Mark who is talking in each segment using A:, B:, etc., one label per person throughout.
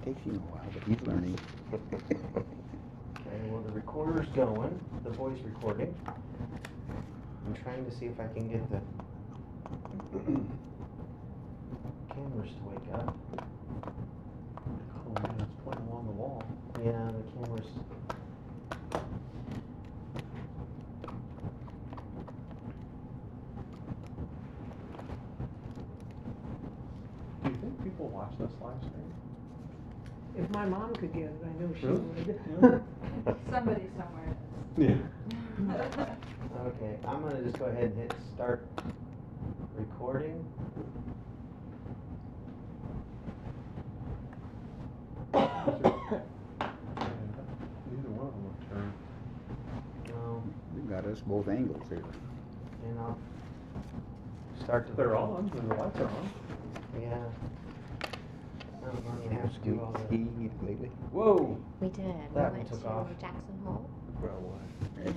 A: takes him a while, but he's learning.
B: Okay, well, the recorder's going, the voice recording. I'm trying to see if I can get the cameras to wake up.
C: Oh man, it's pointing along the wall.
B: Yeah, the cameras.
C: Do you think people watch this live stream?
D: If my mom could get it, I know she
C: Really?
D: would.
E: Somebody somewhere
C: Yeah.
B: Okay, I'm gonna just go ahead and hit start recording.
C: Neither one of them will turn.
B: No,
A: We've got us both angles here.
B: and I'll start the.
C: They're on, and the lights are on.
B: Yeah. I don't really have to do all that.
A: Ski lately?
B: Whoa!
F: We did.
B: That
F: We
B: one
F: went
B: took
F: to
B: off.
F: Jackson Hole
C: Well, what?
F: and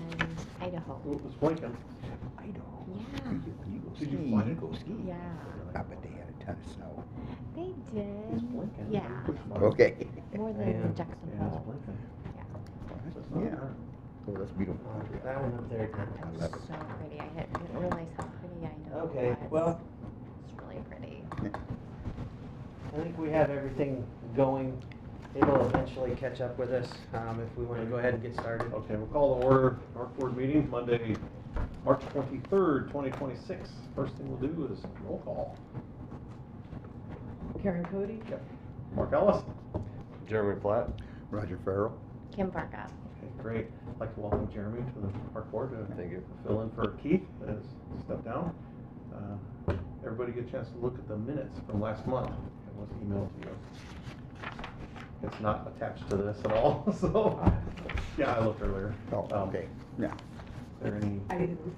F: Idaho.
C: Oh, it's blinking.
A: Idaho.
F: Yeah.
A: When you go
C: Did you
A: skiing,
C: fly
A: you
C: it?
A: go skiing.
F: Yeah.
A: I bet they had a ton of snow.
F: They did.
C: It's blinking.
F: Yeah.
C: Push button.
A: Okay.
F: More than
B: Yeah.
F: Jackson
C: Yeah, it's
F: Hole.
C: blinking.
F: Yeah.
C: So it's not
A: Yeah.
C: turning.
A: Oh, that's beautiful.
B: That one up there.
A: I love it.
F: So pretty. I didn't realize how pretty Idaho
B: Okay,
F: was.
B: well,
F: It's really pretty.
B: I think we have everything going. It'll eventually catch up with us, if we wanna go ahead and get started.
C: Okay, we'll call to order our board meeting Monday, March 23rd, 2026. First thing we'll do is roll call.
D: Karen Cody?
C: Mark Ellis.
G: Jeremy Platt.
A: Roger Farrell.
F: Kim Barka.
C: Okay, great. I'd like to welcome Jeremy to the park board to
G: Thank you.
C: fill in for Keith that has stepped down. Everybody get a chance to look at the minutes from last month. It was emailed to you. It's not attached to this at all, so, yeah, I looked earlier.
A: Oh, okay. Yeah.
C: Is there any?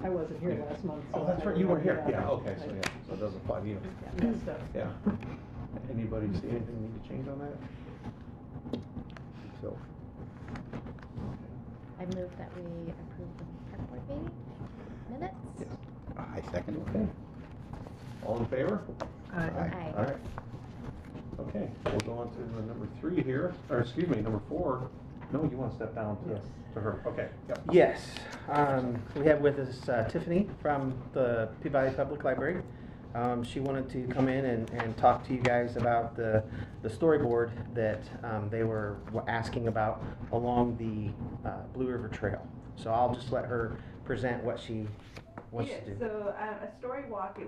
D: I wasn't here last month. so
C: Oh, that's
D: I
C: right, you were
D: don't
C: here.
D: know.
C: Yeah, okay, so yeah, so it doesn't apply to you.
D: I messed up.
C: Yeah. Anybody see anything need to change on that?
A: So,
F: I move that we approve the park board meeting minutes.
C: Yes.
A: I second it.
C: Okay. All in favor?
A: Aye.
F: Aye.
C: All right. Okay, we'll go on to the number 3 here, or excuse me, number 4. No, you want to step down to,
B: Yes.
C: to her. Okay, yep.
B: Yes, we have with us Tiffany from the Peabody Public Library. She wanted to come in and talk to you guys about the storyboard that they were asking about along the Blue River Trail. So I'll just let her present what she wants to do.
E: So a story walk. It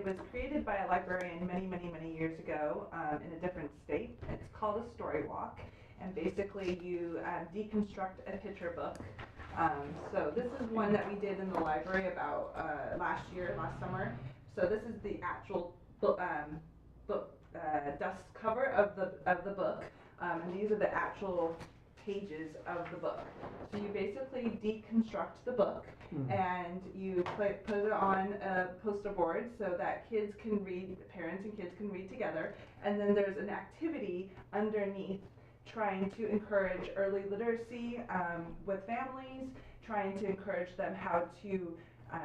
E: was created by a librarian many years ago in a different state. It's called a story walk, and basically you deconstruct a picture book. So this is one that we did in the library about last summer. So this is the actual book, dust cover of the book, and these are the actual pages of the book. So you basically deconstruct the book and you put it on a poster board so that kids can read, parents and kids can read together, and then there's an activity underneath trying to encourage early literacy with families, trying to encourage them how to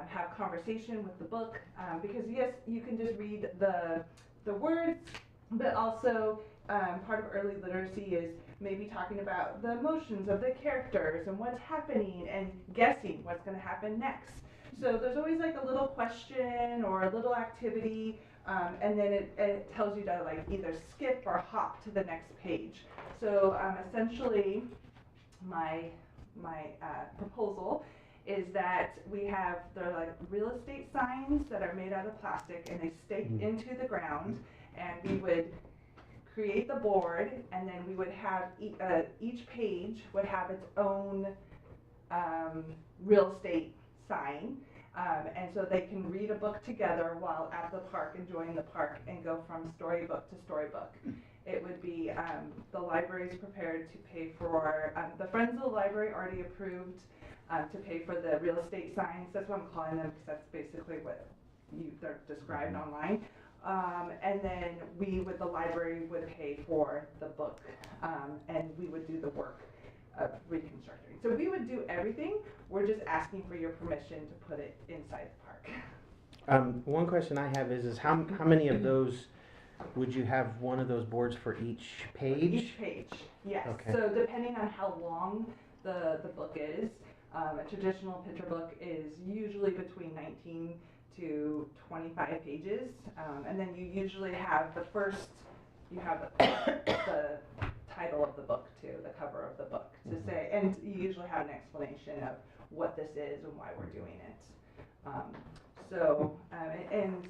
E: have conversation with the book, because yes, you can just read the words, but also part of early literacy is maybe talking about the emotions of the characters and what's happening and guessing what's going to happen next. So there's always like a little question or a little activity, and then it tells you to like either skip or hop to the next page. So essentially my proposal is that we have the like real estate signs that are made out of plastic and they stake into the ground, and we would create the board, and then we would have each page would have its own real estate sign, and so they can read a book together while at the park, enjoying the park, and go from storybook to storybook. It would be, the library is prepared to pay for, the Friends of the Library already approved to pay for the real estate signs. That's what I'm calling them, because that's basically what they're described online. And then the library would pay for the book, and we would do the work of reconstructing. So we would do everything. We're just asking for your permission to put it inside the park.
B: One question I have is how many of those Would you have one of those boards for each page?
E: Each page, yes.
B: Okay.
E: So depending on how long the book is, a traditional picture book is usually between 19 to 25 pages. And then you usually have you have the title of the book too, the cover of the book to say, and you usually have an explanation of what this is and why we're doing it. And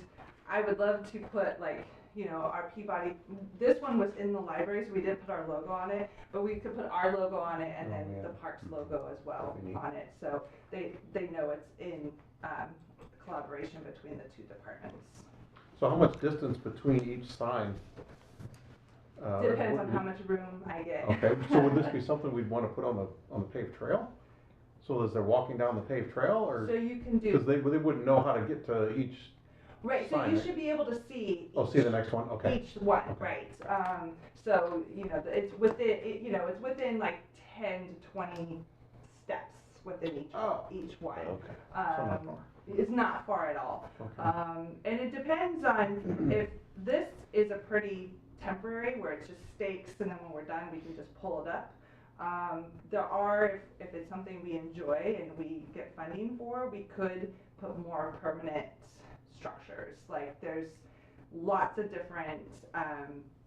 E: I would love to put our Peabody, this one was in the library, so we did put our logo on it, but we could put our logo on it and then the parks logo as well
C: That'd be neat.
E: on it, so they know it's in collaboration between the two departments.
C: So how much distance between each sign?
E: Depends on how much room I get.
C: Okay, so would this be something we'd wanna put on the paved trail? So as they're walking down the paved trail, or,
E: So you can
C: cause
E: do,
C: they wouldn't know how to get to each,
E: right, so
C: sign,
E: you
C: right?
E: should be able to see
C: see the next one, okay.
E: each one, right, so, it's within like 10 to 20 steps within
C: Oh.
E: each one.
C: Okay, so not far.
E: It's not far at all.
C: Okay.
E: And it depends on if this is a pretty temporary, where it's just stakes, and then when we're done, we can just pull it up. There are, if it's something we enjoy and we get funding for, we could put more permanent structures. Like there's lots of different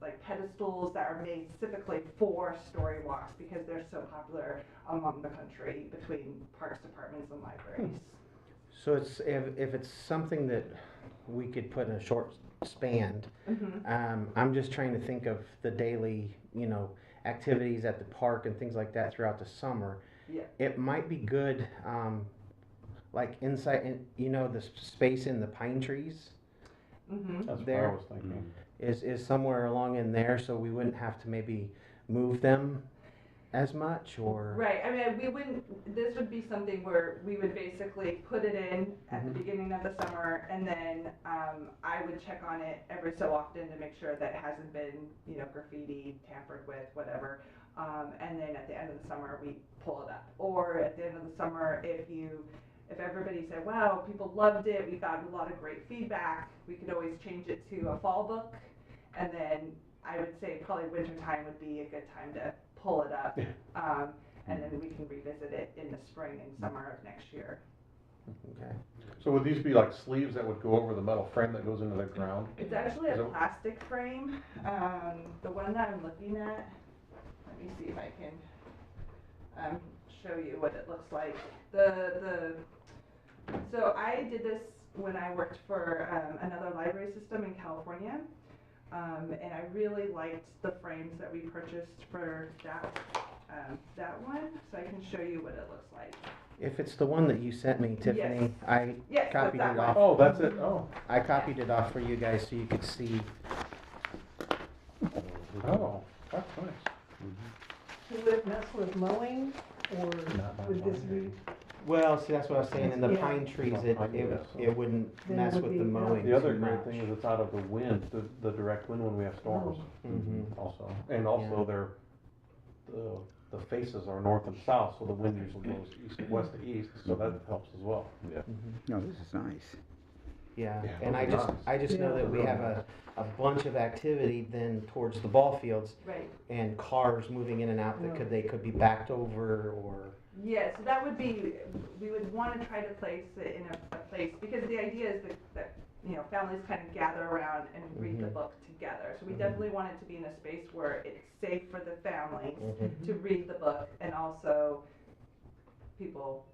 E: like pedestals that are made specifically for story walks because they're so popular among the country between parks departments and libraries.
B: So it's, if it's something that we could put in a short span, I'm just trying to think of the daily, activities at the park and things like that throughout the summer.
E: Yeah.
B: It might be good, like inside, the space in the pine trees
E: Mm-hmm.
C: That's what I
B: there.
C: was thinking.
B: is somewhere along in there, so we wouldn't have to maybe move them as much, or?
E: Right, I mean, we wouldn't, this would be something where we would basically put it in at the beginning of the summer, and then, I would check on it every so often to make sure that it hasn't been, graffiti, tampered with, whatever. And then at the end of the summer, we pull it up. Or at the end of the summer, if everybody said, wow, people loved it, we got a lot of great feedback, we could always change it to a fall book. And then I would say probably winter time would be a good time to pull it up. And then we can revisit it in the spring and summer of next year.
B: Okay.
C: So would these be like sleeves that would go over the metal frame that goes into the ground?
E: It's actually
C: Is
E: a
C: it-
E: plastic frame. The one that I'm looking at, let me see if I can show you what it looks like. So I did this when I worked for another library system in California. And I really liked the frames that we purchased for that one, so I can show you what it looks like.
B: If it's the one that you sent me, Tiffany, I
E: Yes, that's
B: copied
E: that
B: it
E: one.
B: off.
C: Oh, that's it, oh.
B: I copied it off for you guys so you could see.
C: Oh, that's nice.
D: Would it mess with mowing, or would this be,
B: Well, see, that's what I was saying, in the
D: Yeah.
B: pine trees,
C: Not
B: it,
C: pine,
B: it,
C: yeah, so-
B: it wouldn't
D: Then it
B: mess
D: would
B: with the
D: be-
B: mowing
C: The other
B: too
C: great
B: much.
C: thing is it's out of the wind, the direct wind when we have storms
B: Mhm.
C: also. And also the faces are north and south, so the wind usually goes west to east, so that helps as well.
G: Yeah.
A: No, this is nice.
B: Yeah,
C: Yeah,
B: and
C: those are nice.
B: I just know
D: Yeah.
B: that we have a bunch of activity then towards the ball fields
E: Right.
B: and cars moving in and out that
D: Yeah.
B: they could be backed over or.
E: Yeah, so that would be, we would want to try to place it in a place, because the idea is that families kind of gather around and read the
B: Mhm.
E: book together. So we
B: Mhm.
E: definitely want it to be in a space where it's safe for the families
B: Mhm.
E: to read the book, and also people,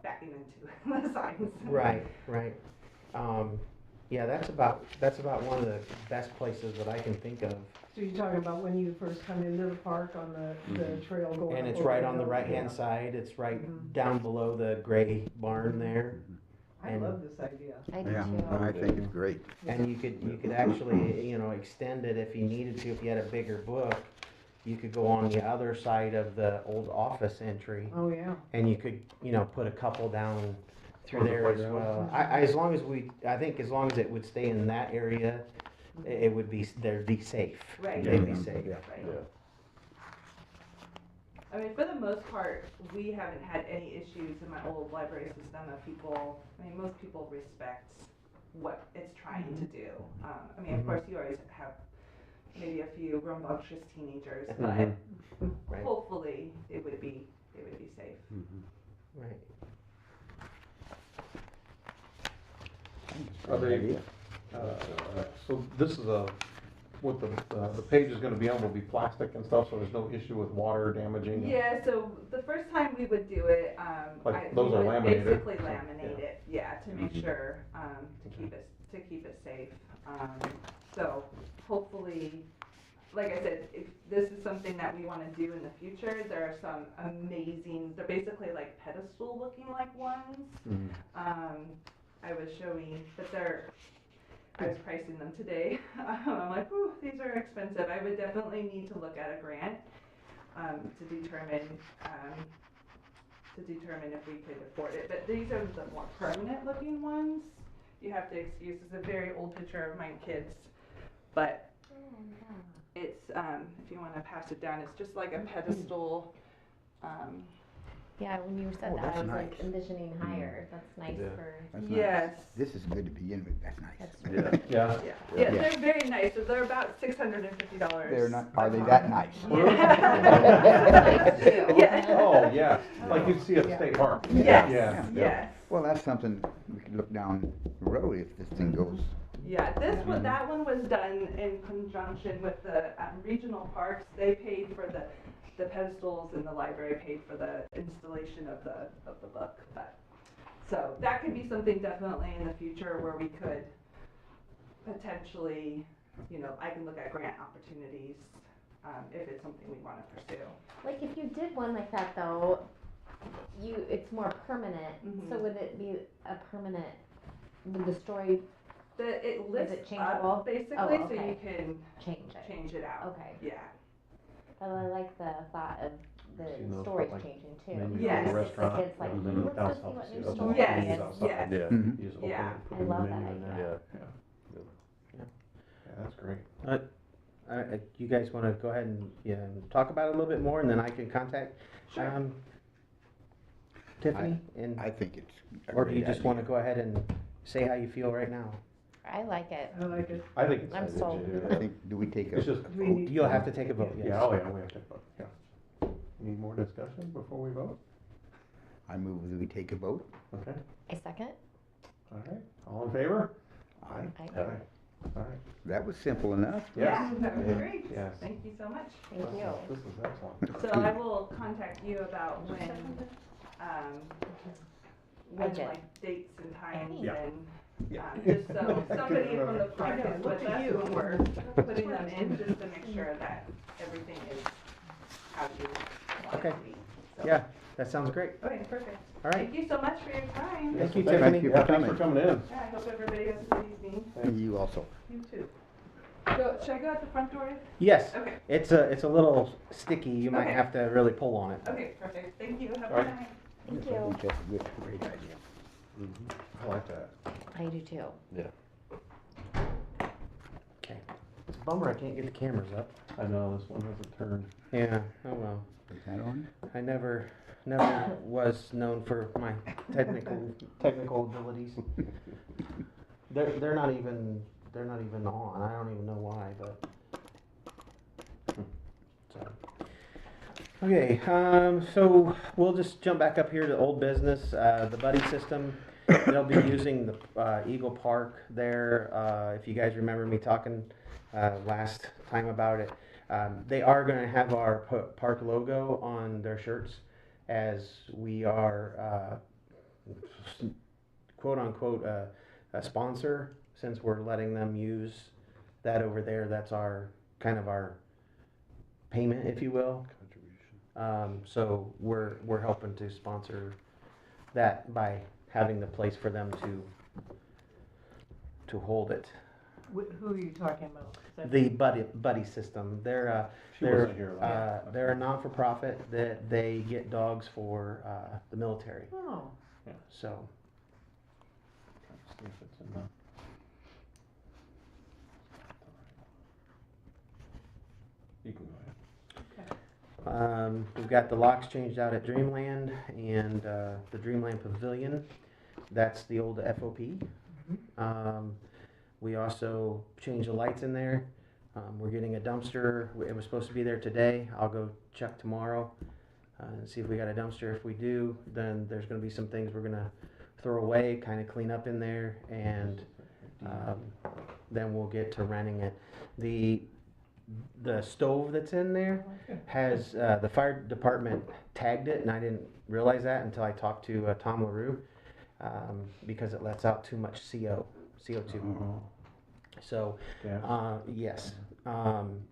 E: backing into the signs.
B: Right, right. Yeah, that's about one of the best places that I can think of.
D: so you're talking about when you first come into the park on the trail going
B: And it's
D: over
B: right
D: the
B: on the
D: hill?
B: right-hand
D: Yeah.
B: side, it's right
D: Mhm.
B: down below the gray barn there.
D: I
B: and-
D: love this idea.
F: I do
A: Yeah,
F: too.
A: I think it's great.
B: And you could actually, extend it if you needed to, if you had a bigger book. You could go on the other side of the old office entry,
D: Oh, yeah.
B: and you could, put a couple down through
C: On the
B: there as
C: playground.
B: well. As long as it would stay in that area, it would be, they'd be safe.
E: Right.
B: They'd be
A: Yeah.
B: safe.
A: Yeah.
E: Right.
G: Yeah.
E: I mean, for the most part, we haven't had any issues in my old library system of people, most people respect what it's trying to do. I mean,
B: Mhm.
E: of course, you always have maybe a few rambunctious teenagers, but
G: Mhm.
B: Right.
E: hopefully it would be safe.
B: Right.
C: Are they, so this is what the page is gonna be on will be plastic and stuff, so there's no issue with water damaging?
E: Yeah, so the first time we would do it,
C: Like,
E: we
C: those are
E: would
C: laminated,
E: basically
C: so,
E: laminate
C: yeah.
E: it, yeah, to make
A: Mhm.
E: sure, to keep it safe. So hopefully, like I said, if this is something that we wanna do in the future, there are some amazing, they're basically like pedestal looking like ones. I was showing, but I was pricing them today. I'm like, ooh, these are expensive. I would definitely need to look at a grant, to determine if we could afford it. But these are the more permanent looking ones. You have to excuse, it's a very old picture of my kids, but it's, if you wanna pass it down, it's just like a pedestal,
F: Yeah, when you said
A: Oh,
F: that,
A: that's
F: I was like
A: nice.
F: envisioning higher. That's nice
G: Yeah.
F: for.
A: That's nice.
E: yes.
A: This is good to begin with, that's nice.
F: That's
G: Yeah.
C: Yeah.
E: Yeah,
A: Yeah.
E: they're very nice, so they're about $650.
A: They're not, are they that nice?
E: Yeah. Yeah.
C: Oh, yeah, like you'd see at the state park.
E: Yes,
C: Yeah.
E: yes.
A: Well, that's something we could look down the road if this thing goes.
E: Yeah, that one was done in conjunction with the regional parks. They paid for the pedestals and the library paid for the installation of the book. But, so that could be something definitely in the future where we could potentially, I can look at grant opportunities, if it's something we want to pursue.
F: Like if you did one like that though, it's more permanent. So
E: Mhm.
F: would it be a permanent? Would the story
E: It lifts
F: it changeable?
E: up basically,
F: Oh,
E: so
F: okay.
E: you can
F: change it?
E: change it out.
F: Okay.
E: Yeah.
F: But I like the thought of
C: Seen
F: the
C: those
F: stories
C: put, like,
F: changing too.
C: menus
E: Yes.
C: in the
F: The
C: restaurant,
F: kids like,
C: rather than
F: let's
C: down
F: go see
C: south,
F: what
C: see
F: new
C: those
F: story
E: Yes,
F: it is.
C: outside.
E: yes.
G: Yeah.
A: Mhm.
C: You just open
E: Yeah.
C: it, put
F: I
C: in the
F: love
C: menu
F: that
C: in
F: idea.
C: there.
G: Yeah.
C: Yeah, that's great.
B: You guys wanna go ahead and talk about it a little bit more, and then I can contact,
E: Sure.
B: Tiffany, and,
A: I think it's a
B: or do you
A: great
B: just
A: idea.
B: wanna go ahead and say how you feel right now?
F: I like it.
D: I like it.
C: I think it's.
F: I'm sold.
A: I think, do we take a
C: It's just,
D: Do we need-
B: You'll have to take a vote, yes.
C: yeah, oh yeah, we have to vote, yeah. Need more discussion before we vote?
A: I move that we take a vote.
C: Okay,
F: I second.
C: all right, all in favor?
A: Aye.
F: I,
C: All right,
A: That was simple enough.
E: Yeah,
C: Yes.
E: that was great.
C: Yes.
E: Thank you so much.
F: Thank you.
C: This is excellent.
E: So I will contact you about when
F: Okay.
E: like dates and times
C: Yeah.
E: and,
C: Yeah.
E: just so somebody from the park
D: I know,
E: is
D: look
E: with
D: at
E: us
D: you.
E: when we're putting them in, just to make sure that everything is how you want it
B: Okay.
E: to be. So-
B: Yeah, that sounds great.
E: Okay, perfect.
B: All right.
E: Thank you so much for your time.
B: Thank you,
C: Thank
B: Tiffany.
A: you.
C: Yeah, thanks for coming in.
E: Yeah, I hope everybody has a good evening.
A: And you also.
E: You too. Should I go out the front door?
B: Yes,
E: Okay,
B: it's a little sticky, you might
E: Okay.
B: have to really pull on it.
E: okay, perfect. Thank you. Have a
C: All
E: good
C: right.
E: night.
F: Thank
A: I
F: you.
A: think that's a good, great idea.
C: I like that.
F: I do too.
G: Yeah.
B: Okay. It's a bummer I can't get the cameras up.
C: I know, this one hasn't turned.
B: Yeah, oh well.
A: Is that on?
B: I never was known for my technical abilities. They're not even on. I don't even know why, but. So. Okay, so we'll just jump back up here to old business, the buddy system. They'll be using the Eagle Park there. If you guys remember me talking last time about it, they are going to have our park logo on their shirts, as we are quote unquote a sponsor, since we're letting them use that over there. That's our kind of our payment, if you will. So we're helping to sponsor that by having the place for them to hold it.
D: Who are you talking about? Is that-
B: The buddy system. They're
C: She wasn't here last.
B: they're a non-for-profit that they get dogs for the military.
D: Oh,
B: So
C: See if it's in the. You can go ahead.
B: we've got the locks changed out at Dreamland and the Dreamland Pavilion. That's the old FOP. We also changed the lights in there. We're getting a dumpster. It was supposed to be there today. I'll go check tomorrow and see if we got a dumpster. If we do, then there's going to be some things we're going to throw away, kind of clean up in there, and then we'll get to renting it. The stove that's in there has the fire department tagged it, and I didn't realize that until I talked to Tom LaRue, because it lets out too much CO2. So, yes.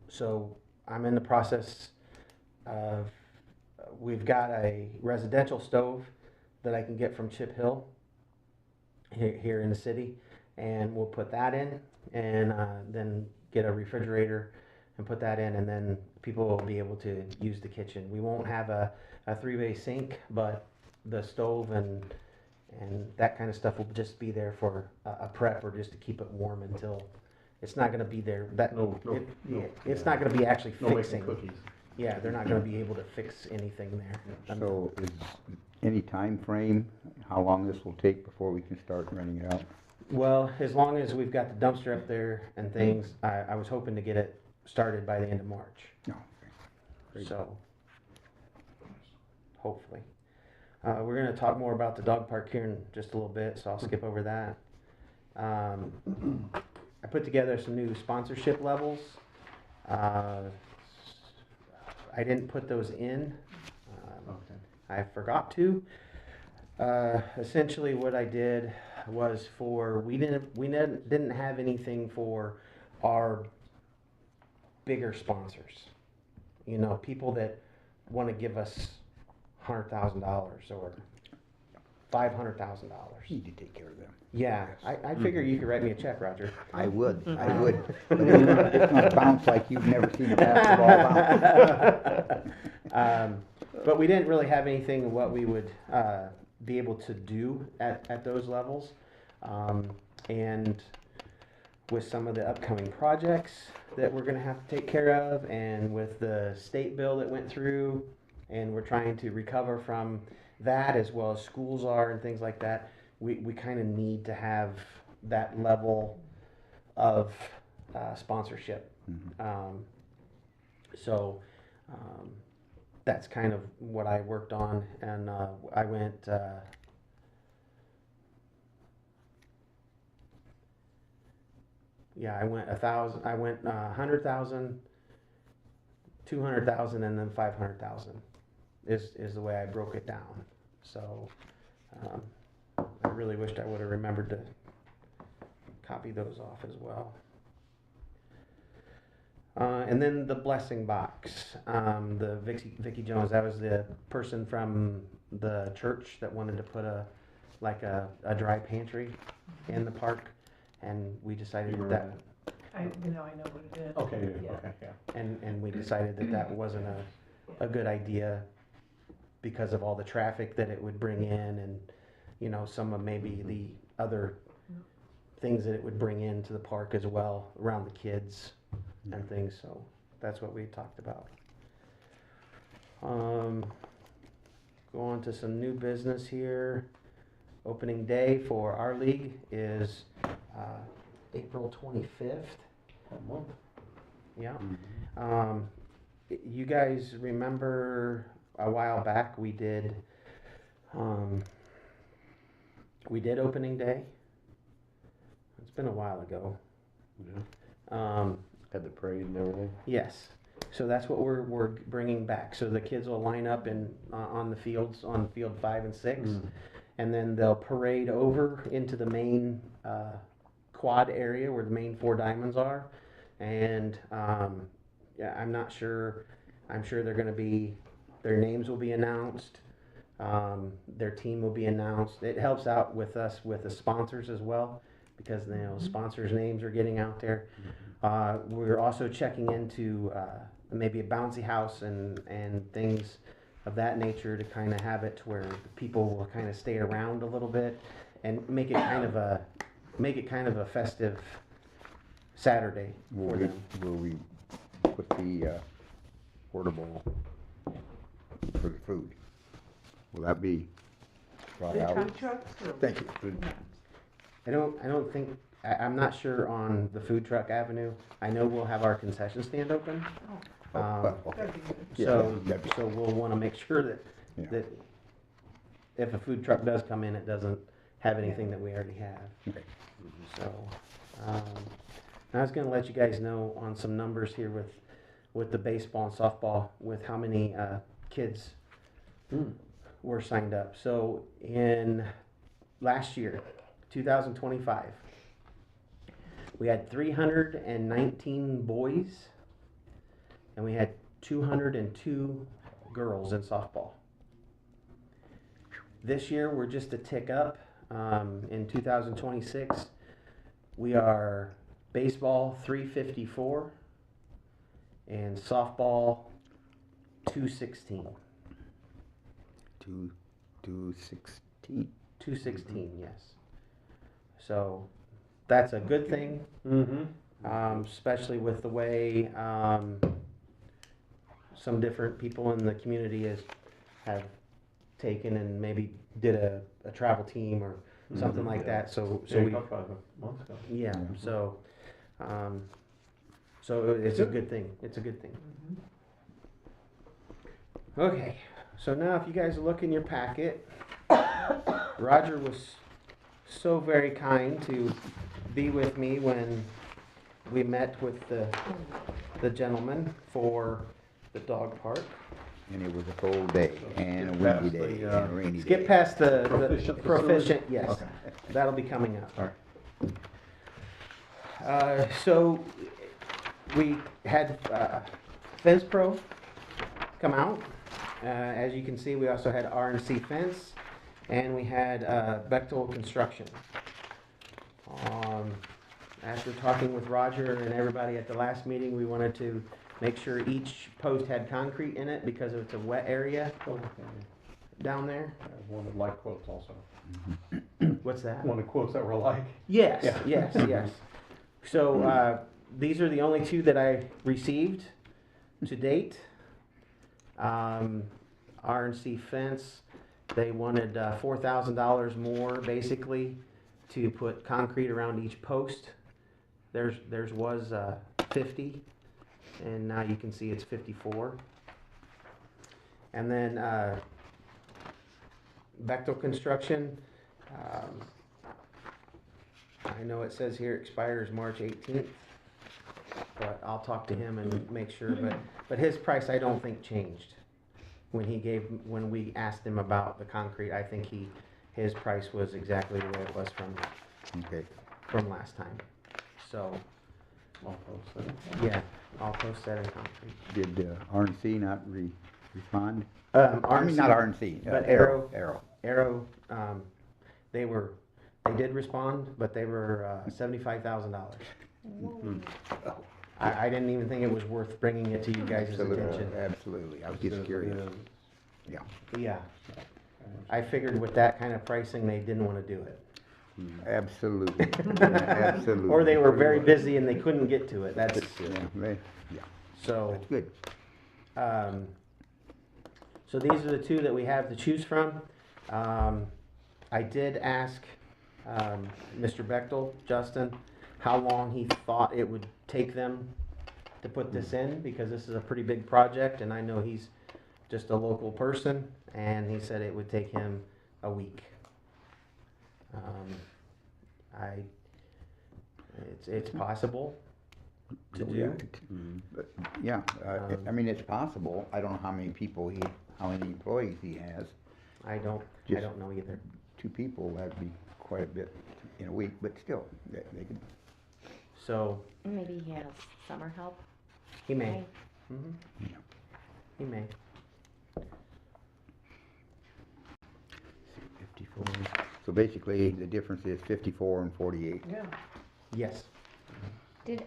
B: So I'm in the process of, we've got a residential stove that I can get from Chip Hill here in the city, and we'll put that in, and then get a refrigerator and put that in, and then people will be able to use the kitchen. We won't have a three-way sink, but the stove and that kind of stuff will just be there for a prep, or just to keep it warm until, it's not going to be there. It's not going to be actually
C: No
B: fixing.
C: making cookies.
B: Yeah, they're not going to be able to fix anything there.
A: So is any time frame, how long this will take before we can start renting it out?
B: Well, as long as we've got the dumpster up there and things, I was hoping to get it started by the end of March.
A: No. Great.
B: So, hopefully. We're going to talk more about the dog park here in just a little bit, so I'll skip over that. I put together some new sponsorship levels. I didn't put those in. I forgot to. Essentially what I did was we didn't have anything for our bigger sponsors. You know, people that want to give us $100,000 or $500,000.
A: Need to take care of them.
B: Yeah, I figure you could write me a check, Roger.
A: I would. But it's gonna bounce like you've never seen a basketball bounce.
B: But we didn't really have anything what we would be able to do at those levels. And with some of the upcoming projects that we're gonna have to take care of, and with the state bill that went through, and we're trying to recover from that, as well as schools are and things like that, we kind of need to have that level of sponsorship. So that's kind of what I worked on, and I went I went 1,000, I went 100,000, 200,000, and then 500,000 is the way I broke it down. So I really wished I would have remembered to copy those off as well. And then the blessing box, the Vicky Jones, that was the person from the church that wanted to put a dry pantry in the park, and we decided that.
D: I know what it is.
C: Okay,
D: Yeah.
C: okay, yeah.
B: And we decided that wasn't a good idea because of all the traffic that it would bring in, and you know, some of maybe the other things that it would bring into the park as well around the kids and things. So that's what we talked about. Go on to some new business here. Opening day for our league is April 25th. Yeah. You guys remember a while back we did opening day. It's been a while ago.
G: Had the parade and everything.
B: Yes. So that's what we're bringing back. So the kids will line up on the fields, on field 5 and 6, and then they'll parade over into the main quad area where the main 4 diamonds are. And yeah, I'm not sure. I'm sure they're going to be. Their names will be announced. Their team will be announced. It helps out with us with the sponsors as well, because you know, sponsors' names are getting out there. We're also checking into maybe a bouncy house and things of that nature to kind of have it to where people will kind of stay around a little bit and make it kind of a festive Saturday for them.
A: Will we put the portable for the food? Will that be brought
D: The
A: out?
D: food trucks or?
A: Thank you.
B: I don't think, I'm not sure on the food truck avenue. I know we'll have our concession stand open.
A: Oh,
B: Um,
A: okay.
D: That'd be good.
A: Yeah,
B: So,
A: that'd be-
B: so we'll wanna make sure that,
A: Yeah.
B: that if a food truck does come in, it doesn't have anything that we already have.
A: Okay.
B: So, I was gonna let you guys know on some numbers here with the baseball and softball, with how many, kids were signed up. So in last year, 2025, we had 319 boys and we had 202 girls in softball. This year, we're just a tick up. In 2026, we are baseball 354 and softball 216.
A: 216.
B: 216, yes. So that's a good thing, especially with the way some different people in the community have taken and maybe did a travel team or something like that. So
C: Yeah, we
B: we,
C: talked about it a month ago.
B: yeah,
A: Yeah.
B: so it's a good thing. It's a good thing. Okay, so now if you guys look in your packet, Roger was so very kind to be with me when we met with the gentleman for the dog park.
A: And it was a cold day and a windy
C: Past
A: day
C: the,
A: and a rainy day.
B: Skip past the
C: Proficient
B: proficient,
C: facility?
B: yes,
C: Okay.
B: that'll be coming up.
C: All right.
B: So we had Fence Pro come out. As you can see, we also had RNC Fence, and we had Bechtel Construction. After talking with Roger and everybody at the last meeting, we wanted to make sure each post had concrete in it because it's a wet area down there.
C: I wanted like quotes also.
B: What's that?
C: Wanted quotes that were alike.
B: Yes,
C: Yeah.
B: yes, yes. So these are the only two that I received to date. RNC Fence, they wanted $4,000 more basically to put concrete around each post. Theirs was 50, and now you can see it's 54. And then Bechtel Construction, I know it says here expires March 18th, but I'll talk to him and make sure. But his price I don't think changed when we asked him about the concrete. I think his price was exactly the way it was
A: Okay.
B: from last time. So
C: All quotes,
B: yeah, all post set in concrete.
A: Did RNC not respond?
B: RNC,
A: I mean, not RNC.
B: but Arrow.
A: Arrow.
B: Arrow, they did respond, but they were $75,000. I didn't even think it was worth bringing it to you guys'
A: Absolutely.
B: attention.
A: Absolutely. I was just curious. Yeah.
B: Yeah, I figured with that kind of pricing, they didn't want to do it.
A: Absolutely. Absolutely.
B: Or they were very busy and they couldn't get to it. That's
A: Yeah,
B: so.
A: that's good.
B: So these are the two that we have to choose from. I did ask Mr. Bechtel, Justin, how long he thought it would take them to put this in, because this is a pretty big project, and I know he's just a local person, and he said it would take him a week. It's possible to do.
A: But, yeah, I mean, it's possible. I don't know how many employees he has.
B: I don't know either.
A: 2 people, that'd be quite a bit in a week, but still, they could.
B: So
F: Maybe he has summer help.
B: he may.
F: Right.
B: Mhm.
A: Yeah.
B: He may.
A: 54. So basically, the difference is 54 and 48.
D: Yeah.
B: Yes.
F: Did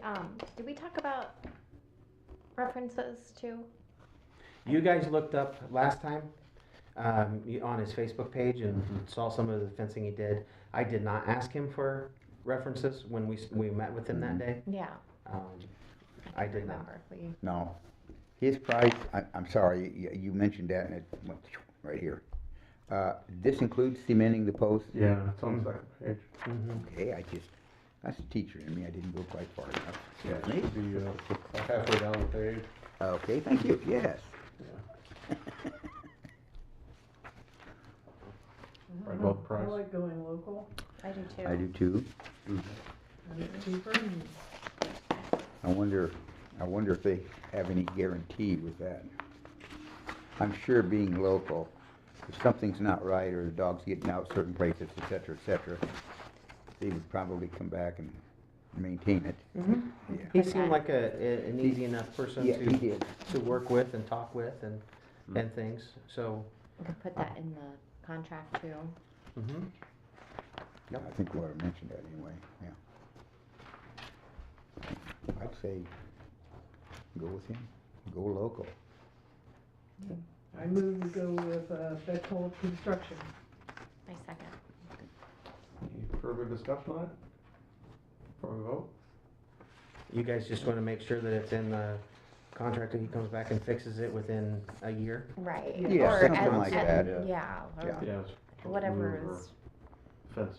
F: we talk about references too?
B: You guys looked up last time on his Facebook page and saw some of the fencing he did. I did not ask him for references when we met with him that day.
F: Yeah.
B: I did not.
F: remember. We-
A: No, his price, I'm sorry, you mentioned that and it went right here. This includes cementing the posts?
C: Yeah, it's on the second page.
A: Okay, that's a teacher in me, I didn't go quite far enough.
C: Yeah, it should be, about halfway down the page.
A: Okay, thank you, yes.
C: Right about the price.
D: I like going local,
F: I do too.
A: I do too.
D: and it's cheaper, and
A: I wonder if they have any guarantee with that. I'm sure being local, if something's not right or the dog's getting out certain places, et cetera, they would probably come back and maintain it. Yeah.
B: He seemed like an easy enough person
A: Yeah, he
B: to,
A: did.
B: to work with and talk with and things, so.
F: We could put that in the contract too.
B: Mhm.
A: I think we ought to mention that anyway, yeah. I'd say, go with him, go local.
D: I move to go with Bechtold Construction.
F: My second.
C: Any further discussion on it? Before we vote?
B: You guys just wanna make sure that it's in the contract, that he comes back and fixes it within a year?
F: Right.
A: Yeah,
F: Or
A: something
F: at-
A: like
F: at-
A: that.
F: Yeah, or
A: Yeah.
C: Yes.
F: whatever
C: Roof or
F: is,
C: Fence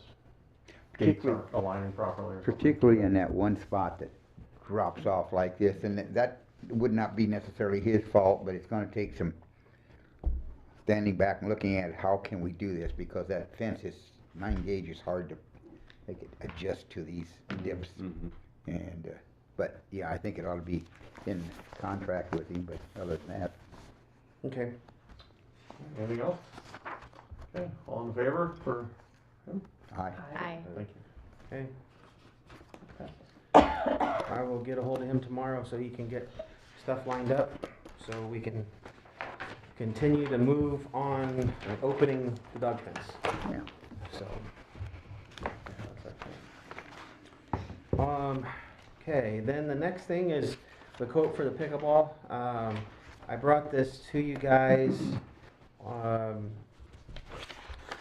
C: gates
A: Particularly-
C: aren't aligning properly or something.
A: Particularly in that one spot that drops off like this, and that would not be necessarily his fault, but it's gonna take some standing back and looking at how can we do this, because that fence is 9 gauge is hard to make it adjust to these dips. And, but, yeah, I think it ought to be in contract with him, but other than that,
B: Okay.
C: Anything else? Okay, all in favor for him?
A: aye.
F: I,
C: Thank you.
B: Okay. I will get a hold of him tomorrow so he can get stuff lined up, so we can continue to move on opening the dog fence,
A: Yeah.
B: so. Okay, then the next thing is the quote for the pickleball. I brought this to you guys.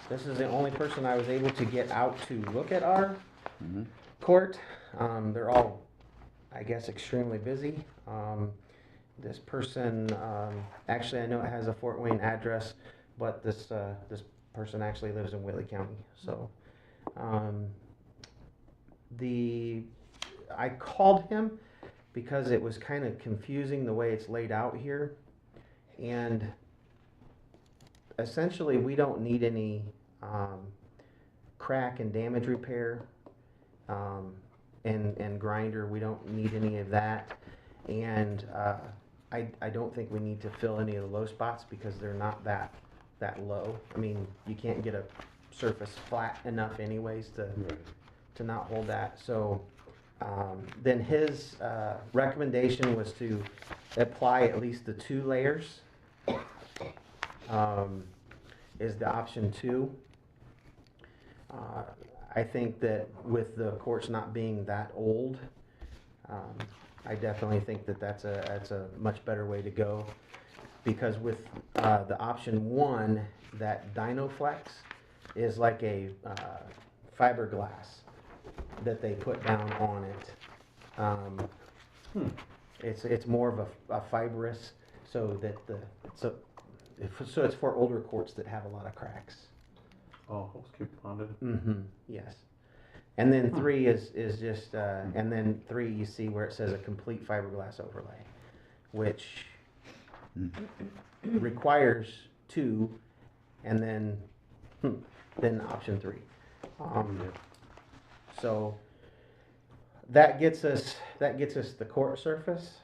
B: This is the only person I was able to get out to look at our
A: Mhm.
B: court. They're all, I guess, extremely busy. This person, actually, I know it has a Fort Wayne address, but this person actually lives in Whitley County. So, I called him because it was kind of confusing the way it's laid out here, and essentially, we don't need any crack and damage repair. And grinder, we don't need any of that. And I don't think we need to fill any of the low spots because they're not that low. I mean, you can't get a surface flat enough anyways to not hold that. So then his recommendation was to apply at least the 2 layers. Is the option 2. I think that with the courts not being that old, I definitely think that that's a much better way to go. Because with the option 1, that Dynoflex is like a fiberglass that they put down on it. It's more of a fibrous, so that so it's for older courts that have a lot of cracks.
C: Oh, hopes keep bonded.
B: Mm-hmm, yes. And then 3 is just, and then 3 you see where it says a complete fiberglass overlay, which requires 2, and then option 3. So that gets us the court surface,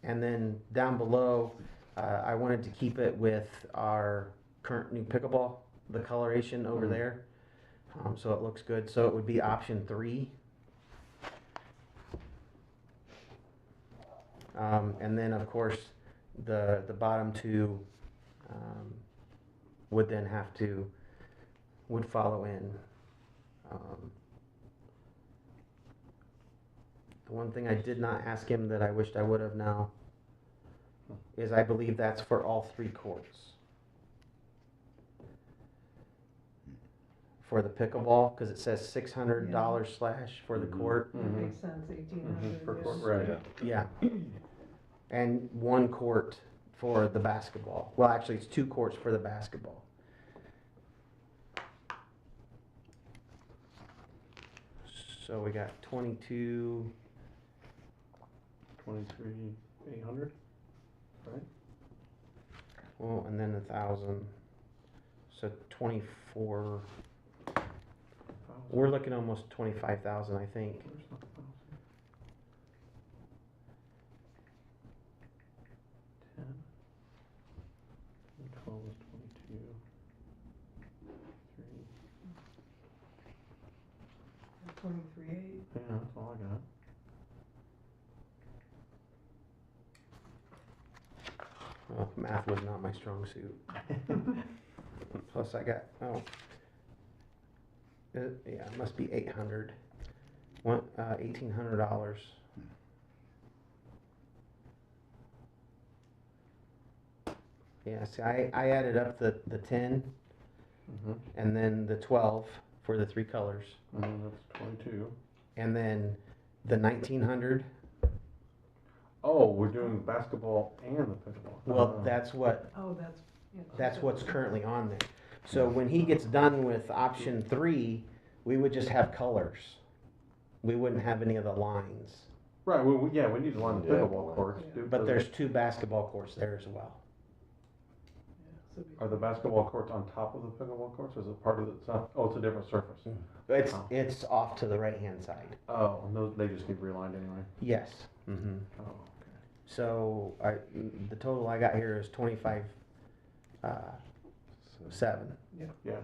B: and then down below, I wanted to keep it with our current new pickleball, the coloration over there, so it looks good. So it would be option 3. And then of course the bottom 2 would then would follow in. The one thing I did not ask him that I wished I would have now is I believe that's for all 3 courts. For the pickleball, because it says $600 slash for the court.
D: That makes sense, 1,800.
C: For court,
D: is-
C: right.
B: Yeah. And 1 court for the basketball. Well, actually, it's 2 courts for the basketball. So we got 22,
C: 23,800, right?
B: well, and then 1,000. So 24. We're looking almost 25,000, I think.
C: Where's my 1,000? 10. And 12 is 22. 3.
D: 23.8.
C: Yeah, that's all I got.
B: Well, math was not my strong suit. Plus I got, yeah, it must be 800. $1,800. Yeah, see, I added up the 10
C: Mm-hmm.
B: and then the 12 for the 3 colors.
C: And then that's 22.
B: And then the 1,900,
C: Oh, we're doing basketball and the pickleball.
B: well, that's what,
D: Oh, that's. yeah,
B: that's what's currently on there. So when he gets done with option 3, we would just have colors. We wouldn't have any of the lines.
C: Right, well, yeah, we need to line the
G: Yeah.
C: pickleball courts.
B: But there's 2 basketball courts there as well.
D: So
C: Are the basketball courts on top of the pickleball courts, or is it part of the, oh, it's a different surface? Oh.
B: It's off to the right-hand side.
C: Oh, and those, they just need relined anyway?
B: Yes. Mm-hmm.
C: Oh, okay.
B: So the total I got here is 25, 7.
C: Yeah. Okay.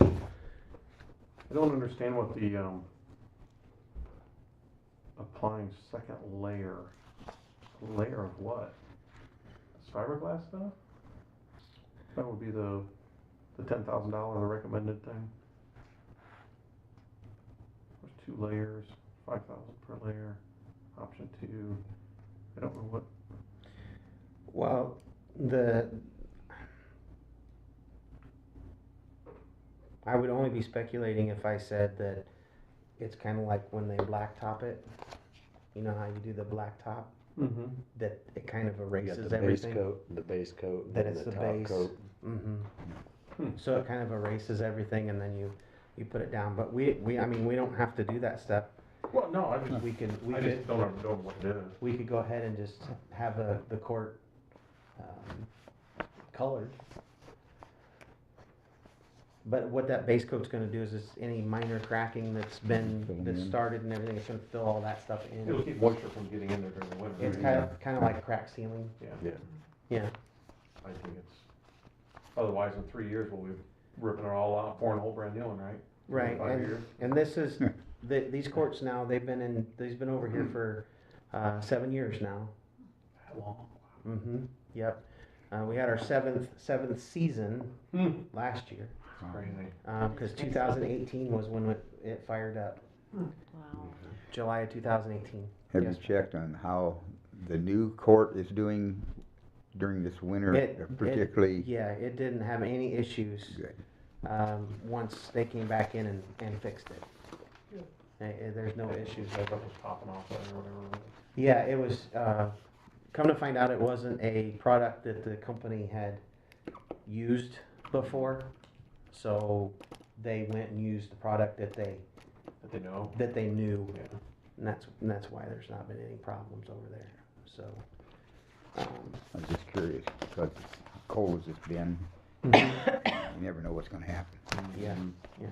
C: I don't understand what the, applying second layer, layer of what? Fiberglass stuff? That would be the $10,000 recommended thing. There's 2 layers, 5,000 per layer, option 2. I don't know what,
B: Well, I would only be speculating if I said that it's kind of like when they blacktop it. You know how you do the blacktop?
C: mm-hmm.
B: That it kind of
G: You got
B: erases
G: the base
B: everything.
G: coat, the base coat,
B: That
G: and
B: it's
G: the
B: the
G: top
B: base.
G: coat.
B: Mm-hmm. So it kind of erases everything and then you put it down. But I mean, we don't have to do that step.
C: Well, no, I just,
B: We could
C: I just don't know what it is.
B: we could go ahead and just have the court colored. But what that base coat's gonna do is any minor cracking that's started and everything, it's gonna fill all that stuff
C: It'll
B: in.
C: keep moisture from getting in there during the winter.
B: It's kind of like crack sealing.
C: Yeah,
G: Yeah.
B: Yeah.
C: I think it's, otherwise in 3 years, we'll be ripping it all out, pouring a whole brand new one, right?
B: Right,
C: 5 years.
B: and this is, these courts now, they've been over here for 7 years now.
C: That long?
B: Mm-hmm, yep. We had our seventh season last year,
C: It's crazy.
B: because 2018 was when it fired up,
F: Wow.
B: July of 2018.
A: Have
B: Yes.
A: you checked on how the new court is doing during this winter, particularly?
B: Yeah, it didn't have any issues,
A: Good.
B: once they came back in and fixed it. There's no issues with it.
C: Stuff was popping off there or whatever. it was.
B: Yeah, it was, come to find out, it wasn't a product that the company had used before. So they went and used the product that they
C: That they know?
B: knew.
C: Yeah.
B: And that's why there's not been any problems over there, so.
A: I was just curious, because cold as it's been,
B: Mhm.
A: you never know what's gonna happen.
B: Yeah, yeah.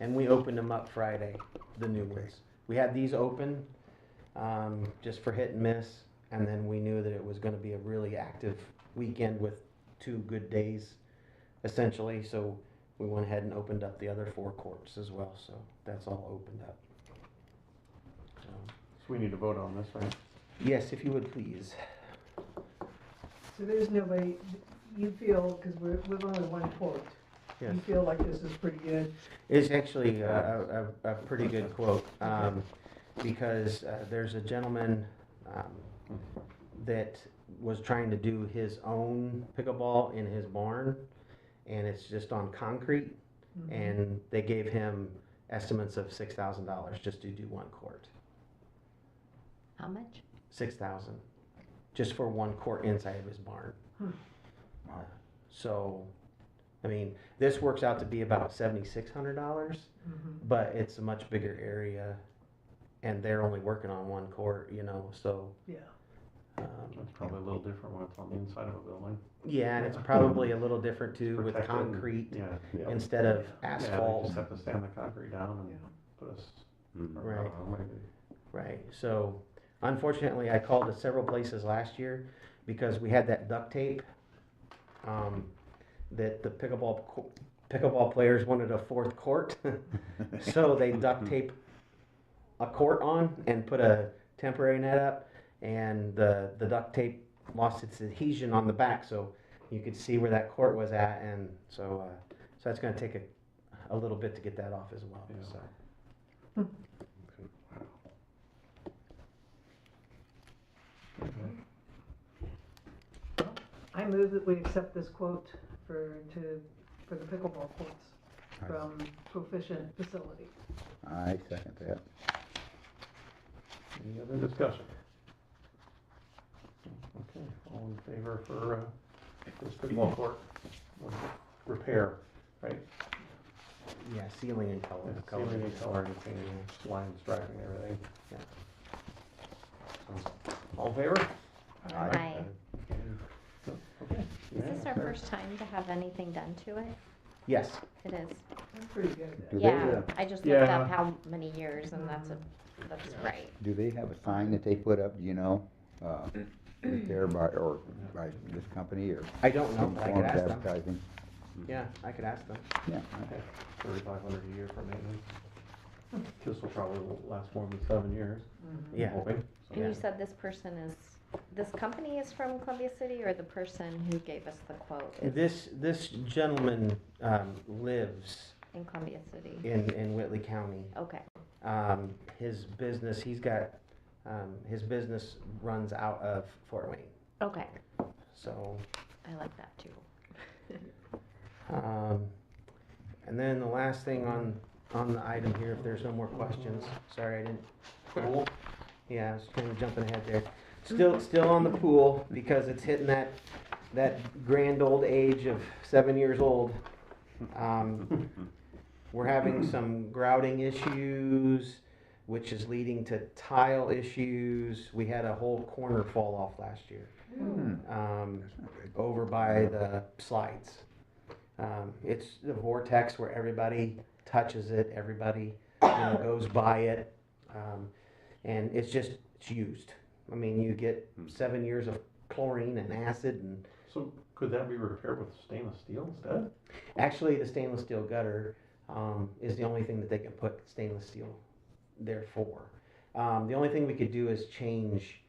B: And we opened them up Friday, the new ones. We had these open, just for hit and miss, and then we knew that it was gonna be a really active weekend with 2 good days, essentially, so we went ahead and opened up the other 4 courts as well, so that's all opened up. So,
C: So we need to vote on this, right?
B: yes, if you would please.
D: So there's no way, you feel, because we've only 1 quote,
B: Yes.
D: you feel like this is pretty good?
B: It's actually a pretty good quote, because there's a gentleman that was trying to do his own pickleball in his barn, and it's just on concrete,
D: Mhm.
B: and they gave him estimates of $6,000 just to do 1 court.
F: How much?
B: 6,000, just for one court inside of his barn.
A: Wow.
B: So, I mean, this works out to be about $7,600, but it's a much bigger area, and they're only working on one court, you know, so.
D: Yeah.
C: It's probably a little different when it's on the inside of a building.
B: Yeah, and it's probably a little different too with
C: Protected.
B: concrete
C: Yeah.
B: instead of
C: Yeah, they
B: asphalt.
C: just have to sand the concrete down and
D: Yeah.
C: put us.
B: Right. Right, so unfortunately, I called to several places last year because we had that duct tape, that the pickleball players wanted a fourth court. So they duct tape a court on and put a temporary net up, and the duct tape lost its adhesion on the back, so you could see where that court was at, and so that's gonna take a little bit to get that off as well,
C: Yeah.
B: so.
D: I move that we accept this quote for the pickleball courts from Proficient Facility.
A: I second that.
C: Any other discussion? Okay, all in favor for this pickleball court repair, right?
B: Yeah, ceiling and color.
C: Yeah, ceiling and color and painting, lines, striping, everything.
B: Yeah.
C: So, all in favor?
F: Aye.
C: Okay.
F: Is this our
C: Yeah,
F: first time to have anything done to it?
B: Yes,
F: It is.
D: I'm pretty good at
A: Do
D: that.
A: they,
F: Yeah, I just looked
C: Yeah.
F: up how many years and that's right.
A: Do they have a sign that they put up, do you know, there by this company or?
B: I don't know,
A: some
B: but I
A: form
B: could
A: of
B: ask them.
A: advertising?
B: Yeah, I could ask them.
A: Yeah.
C: Okay, 3,500 a year for maintenance. This will probably last more than 7 years, I'm
B: Yeah.
C: hoping.
F: And
B: Yeah.
F: you said this company is from Columbia City, or the person who gave us the quote is
B: This gentleman lives
F: in Columbia City?
B: in Whitley County.
F: Okay,
B: His business, his business runs out of Fort Wayne.
F: okay,
B: So,
F: I like that too.
B: and then the last thing on the item here, if there's no more questions, sorry I didn't.
C: Cool.
B: Yeah, I was kind of jumping ahead there. Still on the pool because it's hitting that grand old age of 7 years old. We're having some grouting issues, which is leading to tile issues. We had a whole corner fall off last year, over by the slides. It's the vortex where everybody touches it, everybody goes by it, and it's used. I mean, you get 7 years of chlorine and acid, and
C: So could that be repaired with stainless steel instead?
B: actually the stainless steel gutter is the only thing that they can put stainless steel there for. The only thing we could do is change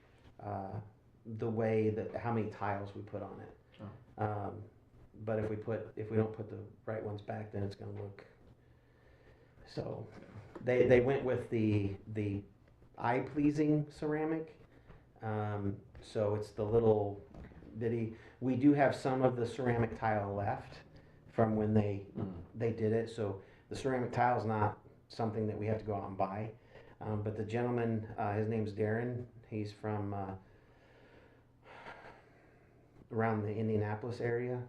B: the way that how many tiles we put on it. But if we don't put the right ones back, then it's going to look. So they went with the eye pleasing ceramic. So it's the little bitty. We do have some of the ceramic tile left from when they did it. So the ceramic tile is not something that we have to go out and buy. But the gentleman, his name's Darren. He's from around the Indianapolis area.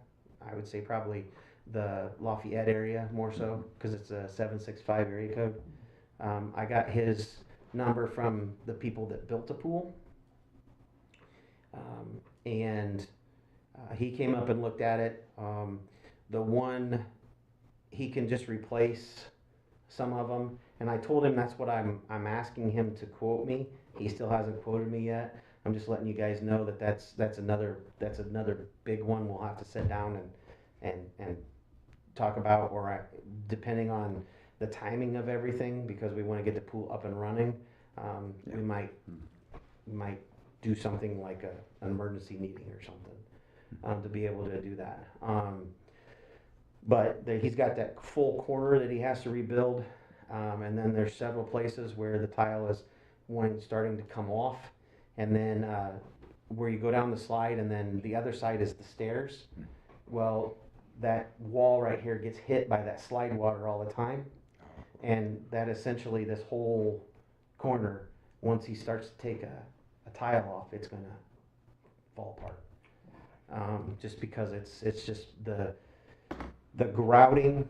B: I would say probably the Lafayette area more so because it's a 765 area code. I got his number from the people that built the pool. And he came up and looked at it. The one, he can just replace some of them. And I told him that's what I'm asking him to quote me. He still hasn't quoted me yet. I'm just letting you guys know that that's another big one we'll have to sit down and talk about, or depending on the timing of everything, because we want to get the pool up and running. We might do something like an emergency meeting or something to be able to do that. But he's got that full corner that he has to rebuild, and then there's several places where the tile is starting to come off, and then where you go down the slide, and then the other side is the stairs. Well, that wall right here gets hit by that slide water all the time, and that essentially this whole corner once he starts to take a tile off, it's gonna fall apart. Just because it's just the grouting,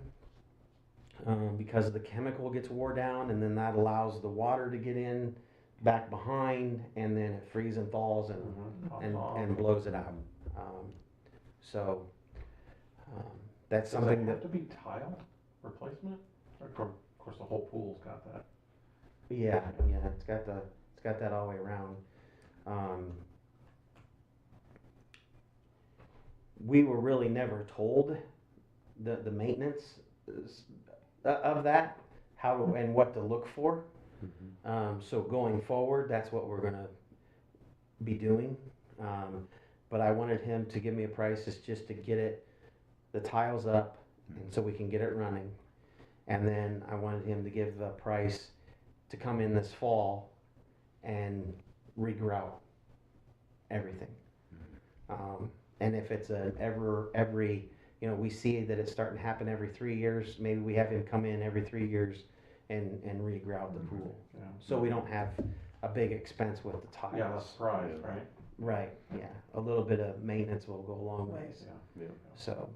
B: because the chemical gets wore down, and then that allows the water to get in back behind, and then it freezes and thaws and blows it out. So that's
C: Does
B: something
C: it
B: that,
C: have to be tile replacement? Of course, the whole pool's got that.
B: yeah, it's got that all the way around. We were really never told the maintenance of that, how to, and what to look for. So going forward, that's what we're gonna be doing. But I wanted him to give me a price, is just to get the tiles up, and so we can get it running. And then I wanted him to give the price to come in this fall and regrout everything. And if it's every, we see that it's starting to happen every 3 years, maybe we have him come in every 3 years and regrout the pool.
C: Yeah.
B: So we don't have a big expense with the tiles.
C: Yeah, that's price, right?
B: Right, yeah. A little bit of maintenance will go a long
D: Right.
B: ways.
C: Yeah.
B: So,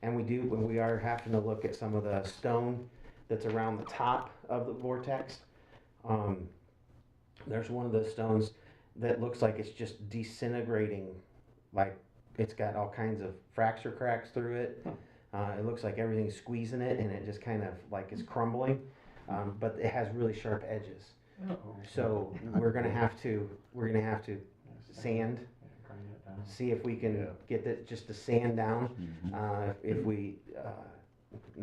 B: and we are having to look at some of the stone that's around the top of the vortex. There's one of those stones that looks like it's just disintegrating, like it's got all kinds of fracture cracks through it. It looks like everything's squeezing it, and it just kind of like is crumbling, but it has really sharp edges. So we're gonna have to sand,
C: Grind it down.
B: see if we can get just the sand down. If we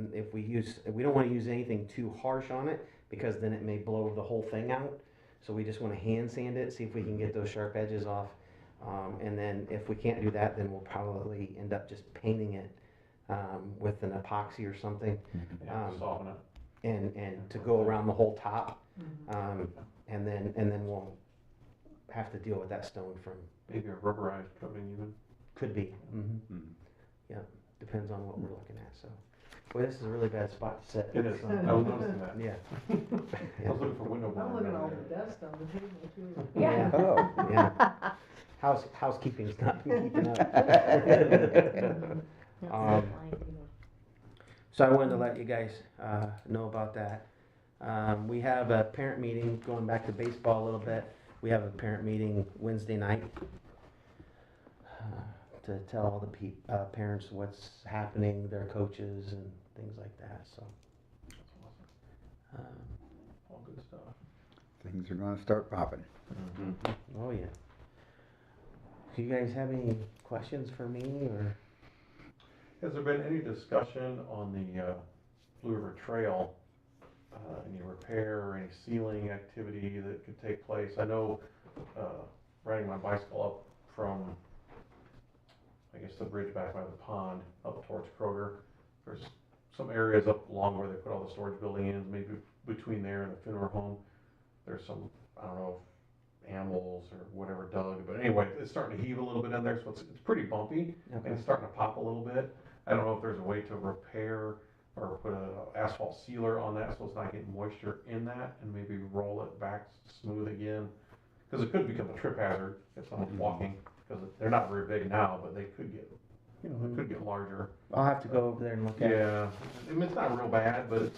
B: don't want to use anything too harsh on it, because then it may blow the whole thing out. So we just want to hand sand it, see if we can get those sharp edges off. And then if we can't do that, then we'll probably end up just painting it with an epoxy or something,
C: Yeah, soften it.
B: and to go around the whole top.
D: Mhm.
B: And then we'll have to deal with that stone from,
C: Maybe a rubberized coating even.
B: could be. Yeah, depends on what we're looking at. So, boy, this is a really bad spot to sit.
C: It is. I was noticing that.
B: Yeah.
C: I was looking for window
D: I'm
C: blinds.
D: looking at all
C: down
D: the
C: there.
D: dust on the table too.
B: Yeah.
A: Oh.
B: Yeah. Housekeeping's not been keeping up. So I wanted to let you guys know about that. We have a parent meeting, going back to baseball a little bit. We have a parent meeting Wednesday night to tell all the parents what's happening, their coaches and things like that. So,
C: That's awesome. All good stuff.
A: Things are gonna start popping.
B: oh yeah. Do you guys have any questions for me, or?
C: Has there been any discussion on the Blue River Trail, any repair or any sealing activity that could take place? I know, riding my bicycle up from, I guess, the bridge back by the pond up towards Kroger, there's some areas up along where they put all the storage building in, maybe between there and the Finner home. There's some, I don't know, animals or whatever dug, but anyway, it's starting to heave a little bit in there, so it's pretty bumpy, and it's starting to pop a little bit. I don't know if there's a way to repair or put a asphalt sealer on that so it's not getting moisture in that, and maybe roll it back smooth again, because it could become a trip hazard if someone's walking, because they're not very big now, but they could get, it could get larger.
B: I'll have to go over there and look at it.
C: Yeah, I mean, it's not real bad, but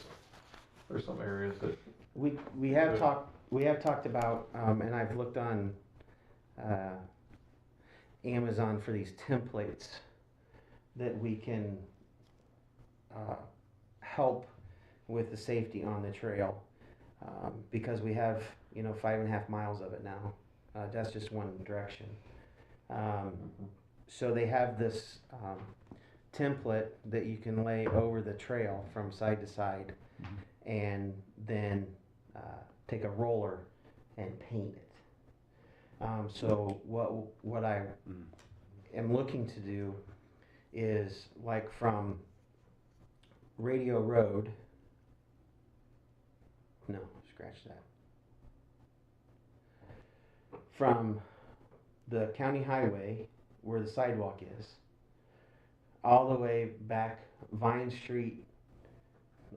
C: there's some areas that,
B: We have talked about, and I've looked on Amazon for these templates that we can help with the safety on the trail, because we have 5.5 miles of it now. That's just one direction. So they have this template that you can lay over the trail from side to side, and then take a roller and paint it. So what I am looking to do is, like, from Radio Road, no, scratch that. From the county highway where the sidewalk is, all the way back Vine Street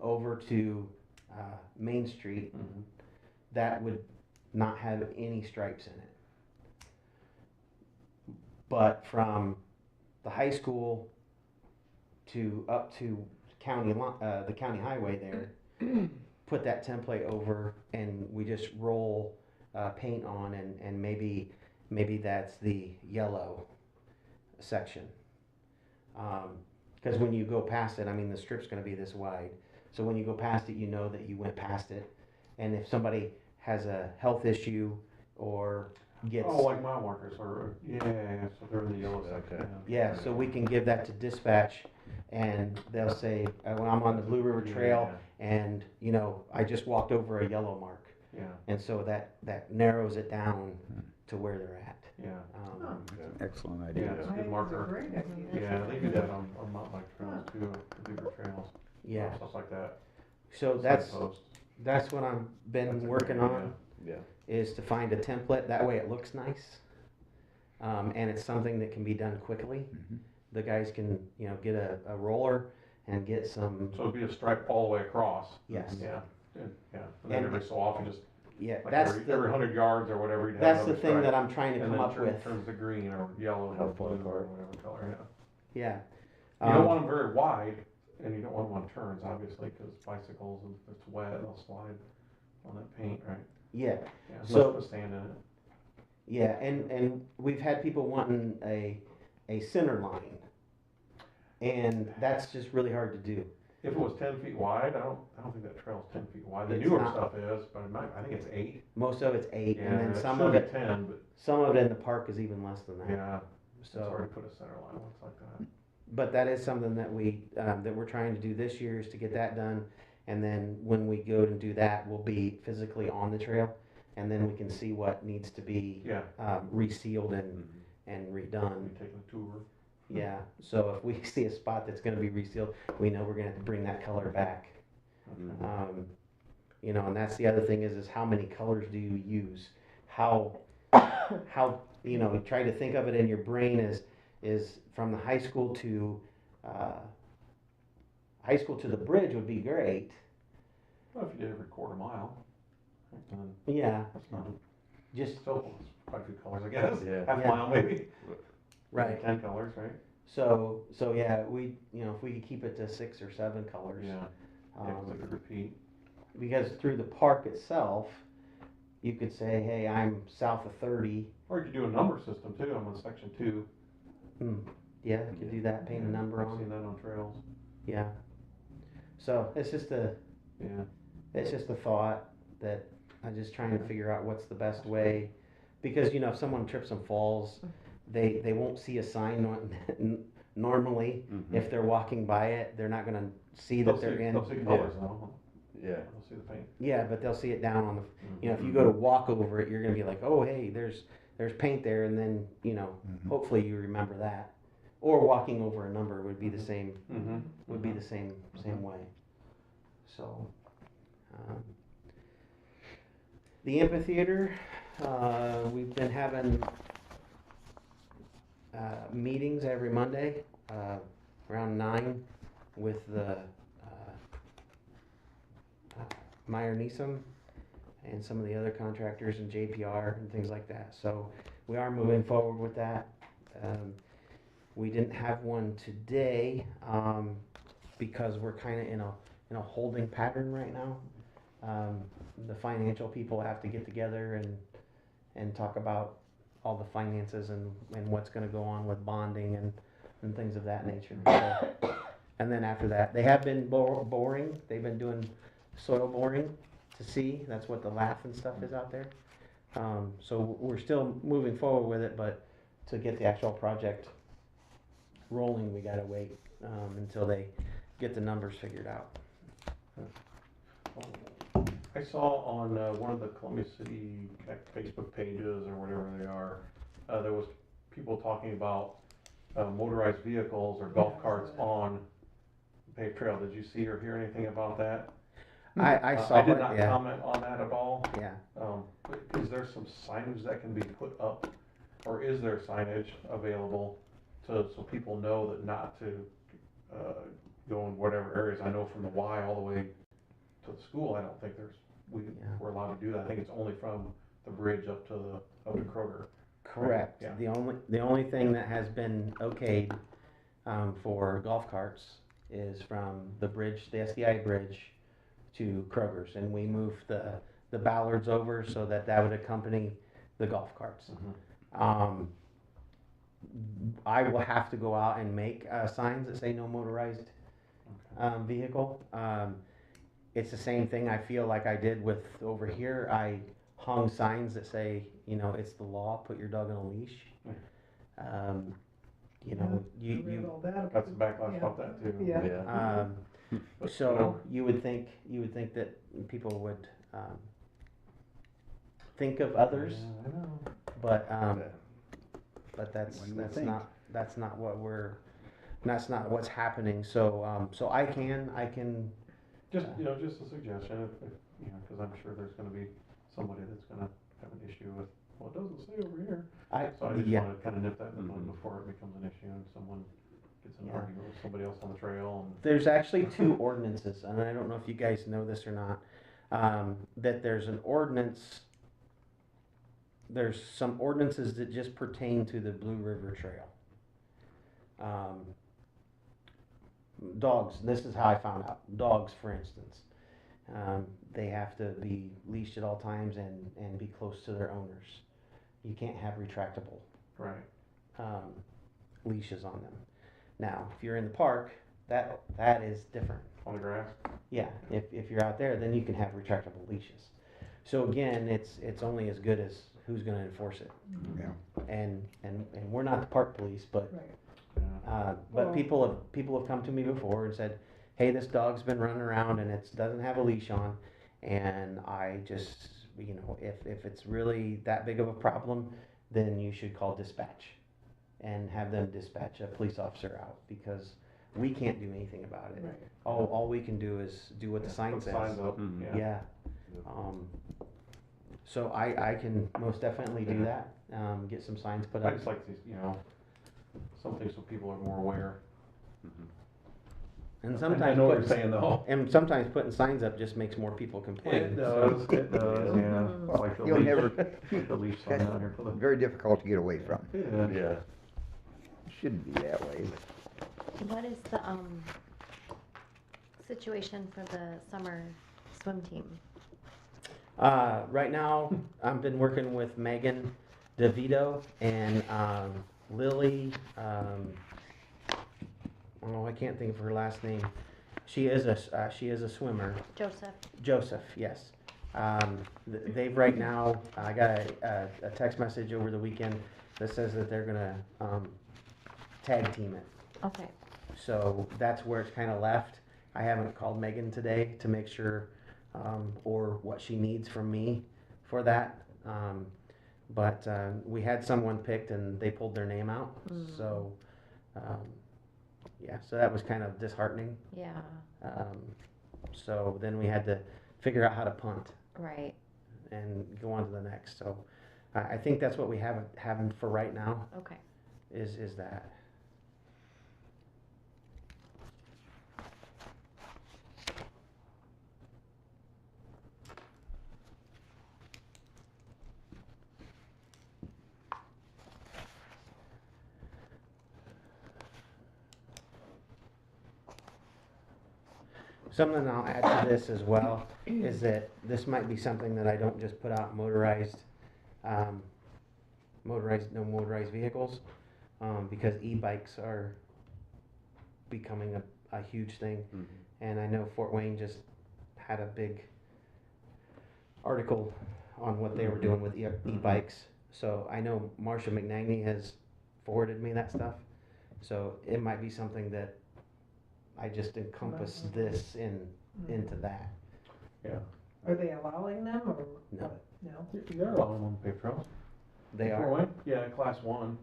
B: over to Main Street, that would not have any stripes in it. But from the high school to up to the county highway there, put that template over and we just roll paint on and maybe that's the yellow section. Because when you go past it, I mean, the strip's gonna be this wide. So when you go past it, you know that you went past it. And if somebody has a health issue or gets.
C: Oh, like mile markers, or, yeah, so they're in the yellow section.
B: Yeah, so we can give that to dispatch and they'll say, when I'm on the Blue River Trail and, you know, I just walked over a yellow mark.
C: Yeah,
B: And so that narrows it down to where they're at.
C: yeah,
A: Excellent
C: yeah,
A: idea.
C: it's a
D: I think
C: good
D: it's a
C: marker.
D: great idea.
C: Yeah, they do that on mountain bike trails too, the bigger trails.
B: Yeah,
C: Stuff like that.
B: so that's
C: Signposts.
B: what I've been
C: That's a
B: working
C: great
B: on,
G: Yeah.
B: is to find a template, that way it looks nice. And it's something that can be done quickly.
A: Mhm.
B: The guys can, you know, get a roller and get some,
C: So it'd be a stripe all the way across.
B: yes.
C: Yeah, good, yeah, and then
B: And-
C: every so often, just
B: Yeah,
C: like
B: that's
C: every 100 yards or whatever, you'd have
B: that's the
C: another
B: thing that
C: stripe.
B: I'm trying to
C: And
B: come
C: then
B: up with,
C: turns to green or yellow or
G: Help
C: blue
G: on the
C: or
G: cart.
C: whatever color, yeah.
B: yeah.
C: You don't want them very wide, and you don't want them on turns, obviously, because bicycles, if it's wet, they'll slide on that paint, right?
B: Yeah,
C: Yeah,
B: So-
C: unless it's sand in it.
B: yeah, and we've had people wanting a center line. And that's just really hard to do.
C: If it was 10 feet wide, I don't think that trail's 10 feet wide. The
B: It's
C: newer
B: not.
C: stuff is, but I think it's 8.
B: Most of it's 8,
C: Yeah,
B: and then
C: it
B: some
C: should
B: of
C: be
B: it
C: 10, but
B: in the park is even less than that.
C: yeah, it's hard
B: So,
C: to put a center line once like that.
B: but that is something that we're trying to do this year, is to get that done. And then when we go and do that, we'll be physically on the trail, and then we can see what needs to be
C: Yeah,
B: resealed and
C: I'll
B: redone.
C: be taking a tour.
B: Yeah. So if we see a spot that's going to be resealed, we know we're going to have to bring that color back.
G: Mhm.
B: You know, and that's the other thing is how many colors do you use? How you know, try to think of it in your brain is from the high school to the bridge would be great.
C: Well, if you did every quarter mile, then
B: Yeah,
C: that's not,
B: just
C: still, it's quite a few colors, I guess.
G: Yeah.
C: Half
B: Yeah.
C: mile maybe.
B: right.
C: 10 colors, right?
B: So yeah, if we could keep it to 6 or 7 colors.
C: Yeah, yeah, 'cause it could repeat.
B: Because through the park itself, you could say, hey, I'm south of 30.
C: Or you could do a number system too, I'm on section 2.
B: Yeah, you could do that, paint a number
C: I've
B: on.
C: seen that on trails,
B: Yeah. So it's just a thought that I'm just trying to figure out what's the best way. Because, you know, if someone trips and falls, they won't see a sign normally.
G: Mhm.
B: If they're walking by it, they're not gonna see that they're in.
C: They'll see colors though,
G: Yeah.
C: they'll see the paint.
B: Yeah, but they'll see it down on the, you know, if you go to walk over it, you're gonna be like, oh, hey, there's paint there, and then, you know, hopefully you remember that. Or walking over a number would be the same,
C: Mm-hmm.
B: would be the same way. So, the amphitheater, we've been having meetings every Monday, around 9 with the Meyer Neeson and some of the other contractors and JPR and things like that. So we are moving forward with that. We didn't have one today because we're kind of in a holding pattern right now. The financial people have to get together and talk about all the finances and what's going to go on with bonding and things of that nature. So, and then after that, they have been boring. They've been doing soil boring to see. That's what the lath and stuff is out there. So we're still moving forward with it, but to get the actual project rolling, we gotta wait until they get the numbers figured out.
C: I saw on one of the Columbia City Facebook pages or whatever they are, there was people talking about motorized vehicles or golf carts on the paved trail. Did you see or hear anything about that?
B: I saw
C: I did
B: it,
C: not
B: yeah,
C: comment on that at all.
B: yeah.
C: But is there some signage that can be put up, or is there signage available so people know that not to go in whatever areas? I know from the Y all the way to the school, I don't think there's we're allowed to do that. I think it's only from the bridge up to Kroger.
B: Correct.
C: Yeah.
B: The only thing that has been okayed, for golf carts is from the bridge, the SDI bridge to Kroger's, and we moved the Ballards over so that would accompany the golf carts. I will have to go out and make, signs that say no motorized, vehicle. It's the same thing I feel like I did with over here. I hung signs that say, you know, it's the law, put your dog on a leash. You know,
D: I read all that.
C: That's the backlash about that too.
D: Yeah.
G: Yeah.
C: But,
B: so you would think that people would, think of others,
C: I know.
B: but
A: One would think.
B: that's not what's happening. So so I can
C: Just, just a suggestion, if, because I'm sure there's gonna be somebody that's gonna have an issue with, well, it doesn't say over here. So I just
B: yeah.
C: wanna kinda nip that in the bud
G: Mhm.
C: before it becomes an issue and someone gets in an
B: Yeah.
C: argument with somebody else on the trail and.
B: There's actually two ordinances, and I don't know if you guys know this or not, that there's an ordinance, there's some ordinances that just pertain to the Blue River Trail. Dogs, this is how I found out. Dogs, for instance, they have to be leashed at all times and be close to their owners. You can't have retractable
C: Right.
B: leashes on them. Now, if you're in the park, that is different.
C: On the grass?
B: Yeah, if you're out there, then you can have retractable leashes. So again, it's only as good as who's gonna enforce it.
A: Yeah.
B: And we're not the park police, but,
D: Right.
C: Yeah.
B: but
D: Well-
B: people have come to me before and said, hey, this dog's been running around and it doesn't have a leash on. And I just, if it's really that big of a problem, then you should call dispatch and have them dispatch a police officer out, because we can't do anything about it.
D: Right.
B: All we can do is do what the sign
C: Put
B: says.
C: signs up,
G: Mhm.
C: yeah.
B: Yeah. So I can most definitely do that, get some signs put
C: I
B: up.
C: just like these, something so people are more aware.
B: And
C: I
B: sometimes
C: know what you're
B: putting,
C: saying though.
B: and sometimes putting signs up just makes more people complain.
C: It
B: so-
C: does, it does, yeah.
D: Mhm.
C: Like the
A: You'll
C: leash,
A: never,
C: like the leash sign
A: that's
C: down here for the.
A: very difficult to get away from.
C: Yeah.
G: Yeah.
A: Shouldn't be that way,
F: What is the, situation for the summer swim team?
B: Right now, I've been working with Megan DeVito and Lily. Oh, I can't think of her last name. She is a swimmer.
F: Joseph,
B: Yes. They've right now. I got a text message over the weekend that says that they're gonna tag team it.
F: okay,
B: So that's where it's kind of left. I haven't called Megan today to make sure, or what she needs from me for that. But we had someone picked and they pulled their name out.
F: Mm.
B: So, yeah, so that was kind of disheartening.
F: yeah,
B: So then we had to figure out how to punt
F: right,
B: and go on to the next. So I think that's what we have for right now
F: okay.
B: is that. Something I'll add to this as well is that this might be something that I don't just put out motorized vehicles, because e-bikes are becoming a huge thing.
G: Mhm.
B: And I know Fort Wayne just had a big article on what they were doing with e-bikes. So I know Marcia McNagny has forwarded me that stuff. So it might be something that I just encompass this into that.
C: Yeah.
D: Are they allowing them or?
B: No.
D: what? No?
C: They're allowing on paper trails.
B: They
C: Fort
B: are.
C: Wayne? Yeah, class 1.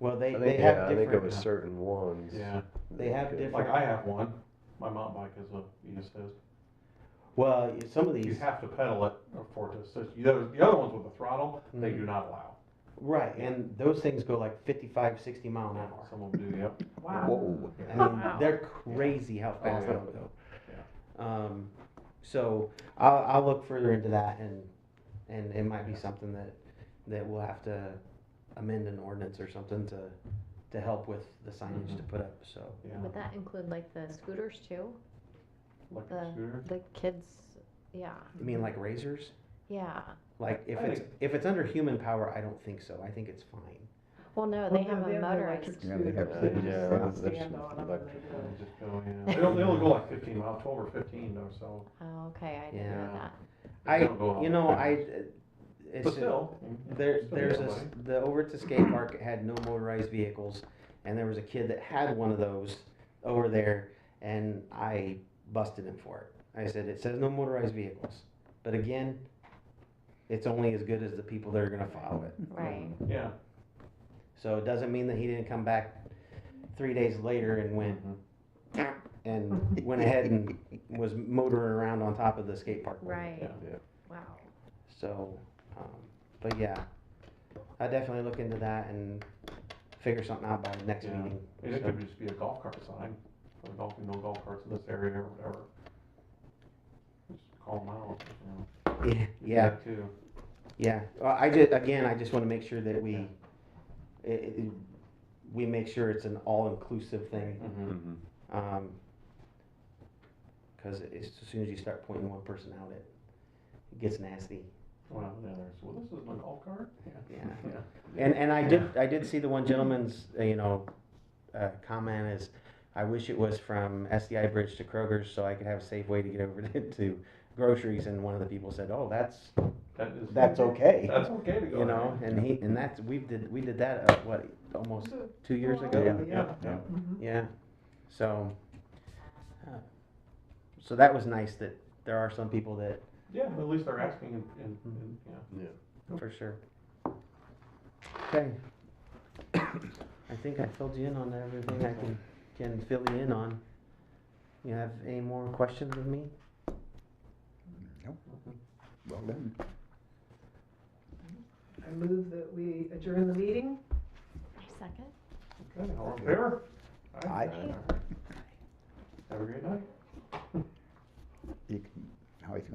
B: Well, they
G: I think,
B: have
G: yeah, I think it
B: different.
G: was certain ones.
C: Yeah.
B: They have different.
C: Like I have one. My mountain bike is a e-assist.
B: Well, some of
C: You
B: these.
C: have to pedal it for it to assist. The other ones with the throttle, they do not allow.
B: Right, and those things go like 55, 60 mile an hour.
C: Some of them do, yep.
D: Wow.
A: Whoa.
B: I mean, they're crazy how fast
C: yeah.
B: they'll go. So I'll look further into that, and it might be something that we'll have to amend an ordinance or something to help with the signage to put up, so.
C: Yeah.
F: Would that include like the scooters too?
C: Electric
F: The,
C: scooter.
F: the kids, yeah,
B: You mean like razors?
F: yeah.
B: Like if
C: I
B: it's,
C: think-
B: if it's under human power, I don't think so. I think it's fine.
F: Well, no,
D: Well,
F: they have
D: the
F: a motorized.
D: electric
A: Yeah, they have
D: scooters,
A: to-
D: they
G: yeah,
D: just
G: that's
D: stand on them and
G: electric.
D: they go.
G: Just go, yeah.
C: They only go like 15 miles, 12 or 15 or so.
F: Oh, okay, I didn't know
B: Yeah.
F: that.
C: They don't go
B: You
C: out.
B: know, it's.
C: But still.
B: There's
C: still
B: this,
C: get
B: the over at the skate park had no motorized vehicles, and there was a kid that had one of those over there, and I busted him for it. I said, it says no motorized vehicles, but again, it's only as good as the people that are gonna follow it.
F: Right.
C: Yeah.
B: So it doesn't mean that he didn't come back 3 days later and went, and went ahead and was motoring around on top of the skate park.
F: Right.
C: Yeah.
F: Wow.
B: So, but yeah, I definitely look into that and figure something out by the next
C: Yeah.
B: meeting.
C: And it could just be a golf cart sign, or no golf carts in this area or whatever. Just call them out, you know.
B: Yeah,
C: That too.
B: yeah. Well, I just wanna make sure that we, we make sure it's an all-inclusive thing.
C: Mm-hmm.
B: Cause as soon as you start pointing one person out, it gets nasty.
C: Well, yeah, this isn't a golf cart?
B: Yeah.
C: Yeah.
B: And I did see the one gentleman's, comment is, I wish it was from SDI Bridge to Kroger's so I could have a safe way to get over to groceries, and one of the people said, oh, that's okay.
C: That's okay to go.
B: You know,
C: there.
B: and that's, we did that, what, almost 2 years ago?
C: Yeah.
D: Mhm.
B: Yeah, so, so that was nice that there are some people that,
C: Yeah, at least they're asking and, yeah.
G: Yeah.
B: for sure. Okay. I think I filled you in on everything I can fill you in on. You have any more questions of me?
A: Well done.
D: I move that we adjourn the meeting.
F: I second.
C: Okay, all in favor?
A: Aye.
C: Have a great night.
A: You can, how he's gonna